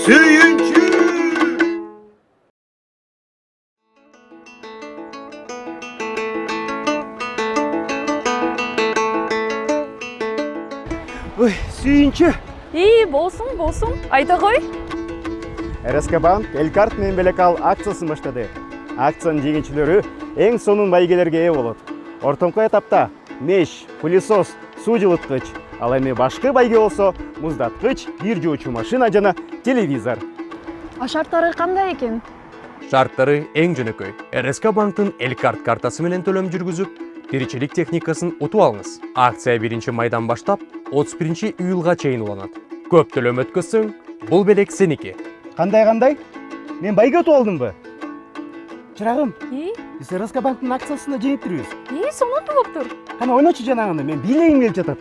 Сүйінші! Ой, сүйінші! Болсын, айта қой. РСК банк Элкарт менен Белекал акциясын баштады. Акциянын жеңүүчүлөрү эң сонун байгелерге ээ болот. Ортоңку этапта меш, пылесос, суу жылыткыч, ал эми башкы байге болсо муздаткыч, кир жуучу машина жана телевизор. А шарттары кандай экен? Шарттары эң жөнөкөй. РСК банктын Элкарт картасы менен төлөм жүргүзүп, тиричилик техникасын утуп алыңыз. Акция 1 майдан баштап 31 июлга чейин уланат. Көп төлөм өткөзсөң, бул белек сеники. Кандай? Мен байге утуп алдымбы? Чырагым, Биз биз РСК банктын акциясына жеңиптирбиз. сонун болуптур. Кана ойночу жанагынды, мен бийлегим келип жатат.